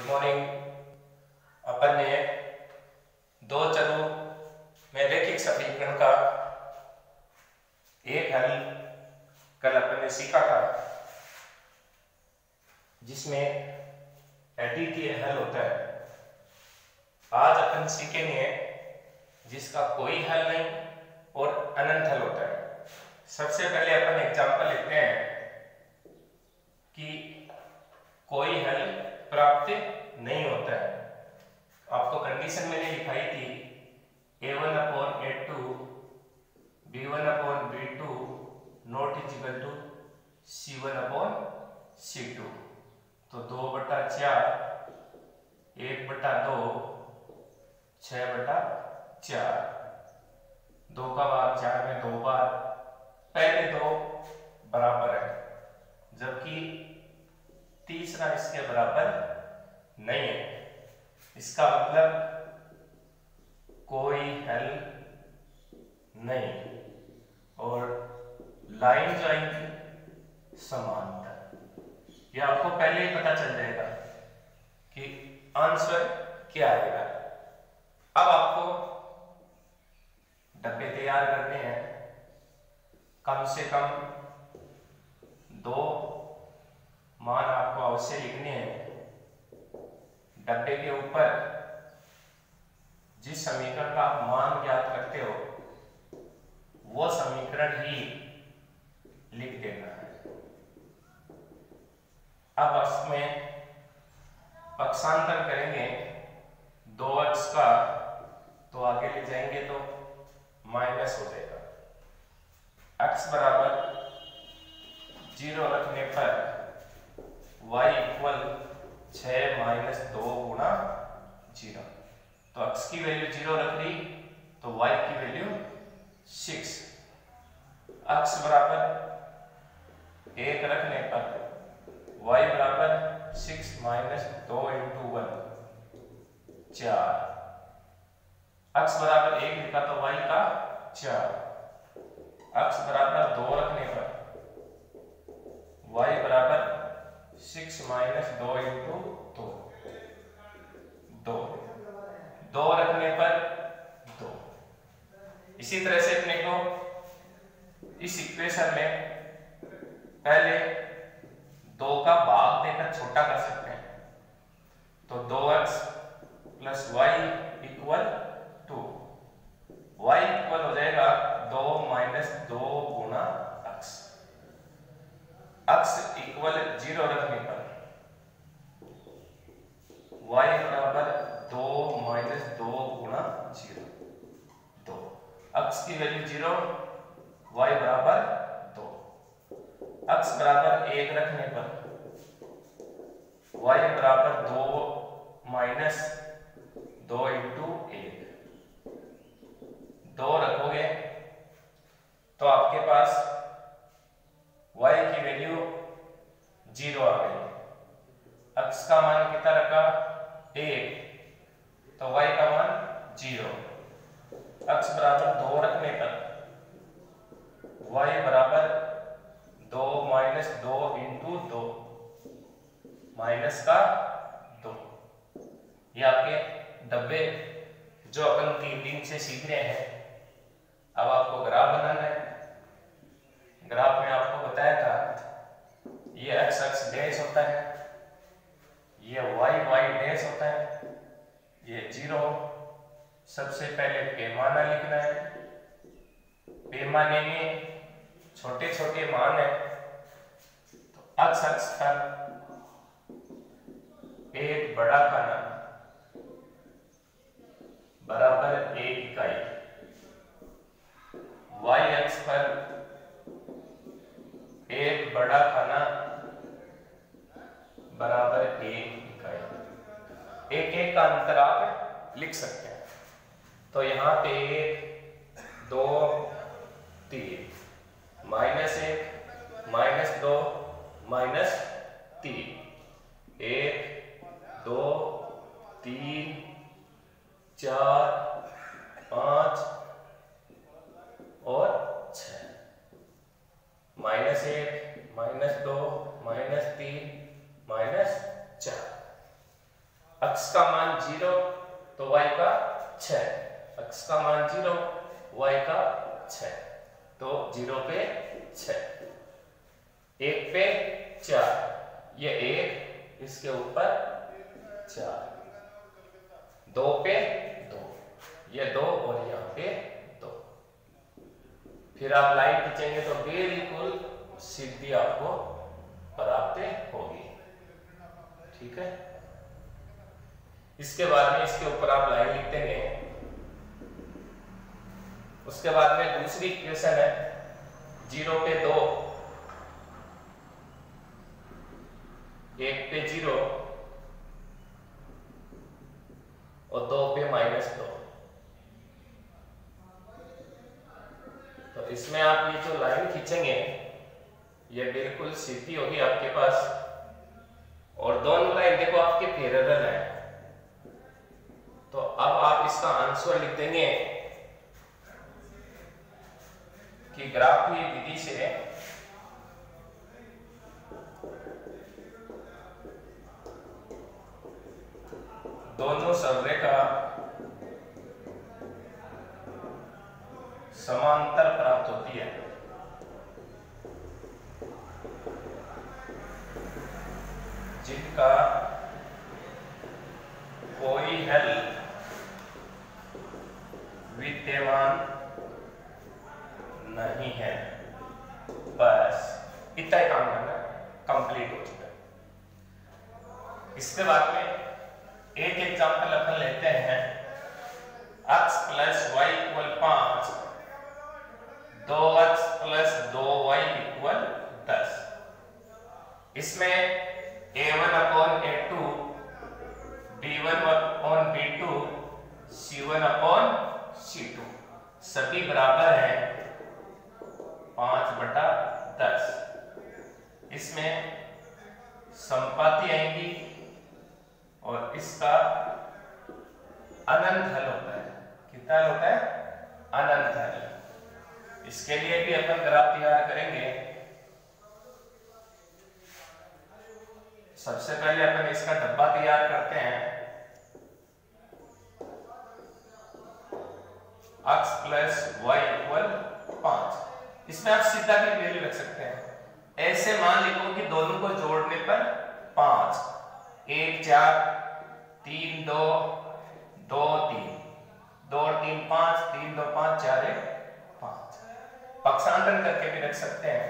Good morning. अपन ने दो चरों में रैखिक समीकरण का एक हल कल अपन ने सीखा था, जिसमें अद्वितीय हल होता है। आज अपन सीखेंगे जिसका कोई हल नहीं और अनंत हल होता है। सबसे पहले अपन एग्जांपल लेते हैं कि कोई हल प्राप्त नहीं होता है। आपको कंडीशन मैंने लिखाई थी a1/a2 b1/b2 not equal to c1/c2। तो 2/4 1/2 6/4। 2 का भाग 4 में 2 बार, पहले दो बराबर है जबकि तीसरा इसके बराबर नहीं है। इसका मतलब कोई हल नहीं और लाइन जो आएंगी समांतर। यह आपको पहले ही पता चल जाएगा कि आंसर क्या आएगा। अब आपको डब्बे तैयार करने हैं। कम से कम 2 मान आपको अवश्य लिखने हैं। डब्बे के ऊपर जिस समीकरण का आप मान ज्ञात करते हो वो समीकरण ही लिख देना है। अब इसमें पक्षांतर करेंगे 2x का, तो आगे ले जाएंगे तो माइनस हो जाएगा। x बराबर 0 रखने पर y इक्वल 6 - 2 गुणा 0। तो x की वैल्यू 0 रख ली तो y की वैल्यू 6। x बराबर 1 रखने पर y बराबर 6 - 2 × 1 4। x बराबर 1 लिखा तो y का 4। x बराबर 2 रखने पर y बराबर 6 - 2 × 2 2 2 रखने पर 2। इसी तरह से अपने को इस इक्वेशन में पहले 2 का भाग देकर छोटा कर सकते हैं। तो 2x + y = 2। y इक्वल हो जाएगा 2 - 2 गुणा x। x इक्वल 0 रखने पर y बराबर 2 - 2 गुणा 0 2। x की वैल्यू 0, y बराबर 2। x बराबर 1 रखने पर y बराबर 2 - 2 × 1 2 रखोगे तो आपके पास y की वैल्यू 0 आ गई। x का मान कितना रखा 1, तो y का मान 0। x बराबर 2 रखने पर y बराबर 2 - 2 × 2 -2। ये आपके डब्बे जो अपन 3 दिन से सीख रहे हैं। अब आपको ग्राफ बनाना है। ग्राफ में आपको बताया था ये x अक्ष डैश होता है, ये y डैश होता है, ये 0। सबसे पहले पैमाना लिखना है। पैमाने में छोटे छोटे मान है तो x अक्ष पर एक बड़ा खाना बराबर 1 इकाई, y अक्ष पर एक बड़ा खाना बराबर 1 इकाई। एक का अंतर आप लिख सकते हैं। तो यहाँ पे 1 2 3 -1 -2 -3 1 2 3 4 5 और 6 -1 -2 -3 -4। x का मान 0 तो y का 6, x का मान 0 y का 6, तो 0 पे 6, 1 पे 4, ये 1 इसके ऊपर 4, 2 पे 2, ये 2 और यहाँ पे 2। फिर आप लाइन खींचेंगे तो बिल्कुल सीधी आपको प्राप्त होगी। ठीक है, इसके बाद में इसके ऊपर आप लाइन लिख देंगे। उसके बाद में दूसरी इक्वेशन है 0 पे 2, 1 पे 0 और 2 पे -2। तो इसमें आप ये जो लाइन खींचेंगे ये बिल्कुल सीधी होगी आपके पास, और दोनों लाइन देखो आपके पैरेलल है। तो अब आप इसका आंसर लिख देंगे कि ग्राफीय विधि से दोनों संरेखा समांतर प्राप्त होती है। जिनका कोई हल विद्यमान नहीं है। बस इतना ही काम करना है, कंप्लीट हो चुका है। इसके बाद में एक एग्जांपल अपन लेते हैं, x + y = 5, 2x + 2y = 10। इसमें a1/a2, b1/b2, c1/c2 सभी बराबर हैं 5/10। इसमें समपाती आएंगी और इसका अनंत हल होता है। कितना हल होता है? अनंत हल। इसके लिए भी अपन ग्राफ तैयार करेंगे। सबसे पहले अपन इसका डब्बा तैयार करते हैं। x + y = 5। इसमें आप सीधा भी वैल्यू रख सकते हैं। ऐसे मान लिखो कि दोनों को जोड़ने पर 5, 1 4, 3 2, 2 3, 2 3 5, 3 2 5, 4 1 5। पक्षांतर करके भी रख सकते हैं।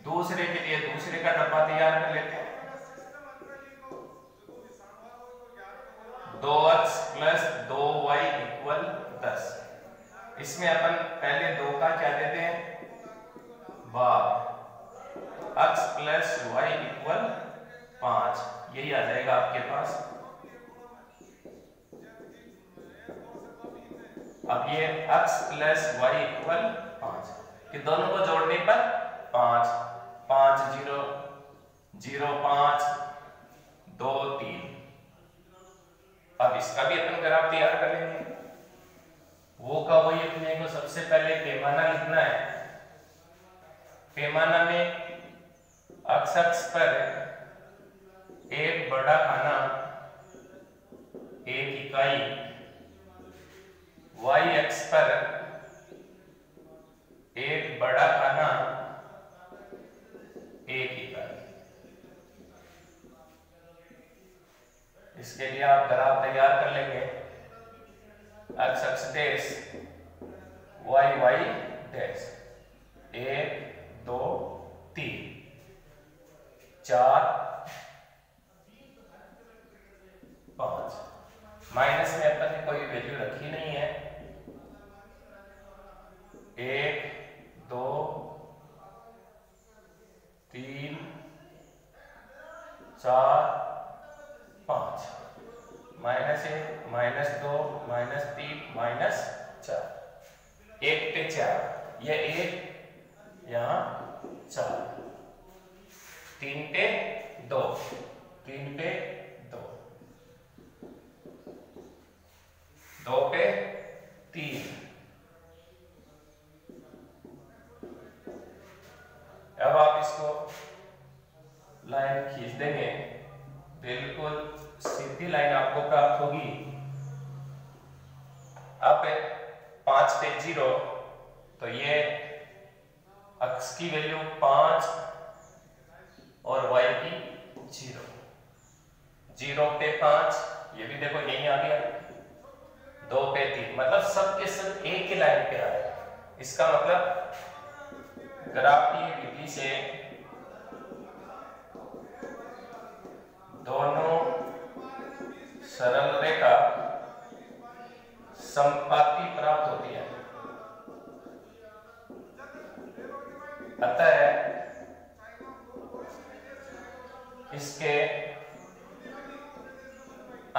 दूसरे के लिए दूसरे का डब्बा तैयार कर लेते हैं। 2x + 2y = 10। इसमें अपन पहले 2 का क्या देते हैं? भाग। x + y = 5, यही आ जाएगा आपके पास। अब ये x + y = 5 कि दोनों को जोड़ने पर 5, 5 0 0 5 2 3। अब इसका भी अपन ग्राफ तैयार कर लेंगे। वो का वही अपने को सबसे पहले पैमाना लिखना है। पैमाना में x अक्ष पर एक बड़ा खाना 1 इकाई, y अक्ष पर एक बड़ा खाना 1 इकाई। इसके लिए आप ग्राफ तैयार कर लेंगे। x अक्ष डैश, y डैश, 1 2 3 4 5। माइनस में अपन ने कोई वैल्यू रखी नहीं है। 1 2 3 4 5, -1 -2 -3 -4, 1 पे 4, ये 1 यहाँ 4, 3 पे 2, 3 पे 2, 2 पे 3। अब आप इसको लाइन खींच देंगे बिल्कुल सीधी लाइन आपको प्राप्त होगी। अब 5 पे 0, तो ये x की वैल्यू 5 और y की 0, 0 पे 5, ये भी देखो यही आ गया, 2 पे 3, मतलब सब के सब एक ही लाइन पे आ रहे हैं। इसका मतलब ग्राफ की विधि से दोनों सरल रेखा समपाती प्राप्त होती है। अतः इसके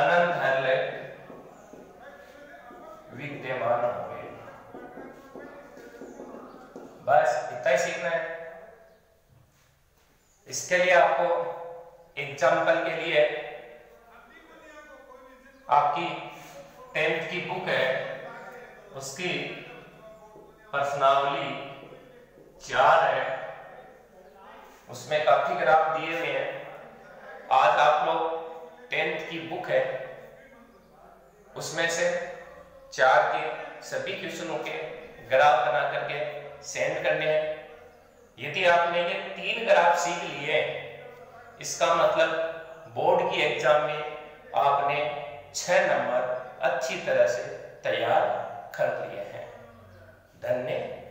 अनंत हल विद्यमान होंगे। बस इतना ही सीखना है। इसके लिए आपको एग्जाम्पल के लिए आपकी 10th की बुक है, उसकी प्रश्नावली 4 है, उसमें काफी ग्राफ दिए हुए हैं। आज आप लोग 10th की बुक है, उसमें से 4 के सभी क्वेश्चनों के ग्राफ बना करके सेंड करने हैं। यदि आपने ये 3 ग्राफ सीख लिए, इसका मतलब बोर्ड की एग्जाम में आपने 6 नंबर अच्छी तरह से तैयार कर लिए हैं। धन्यवाद।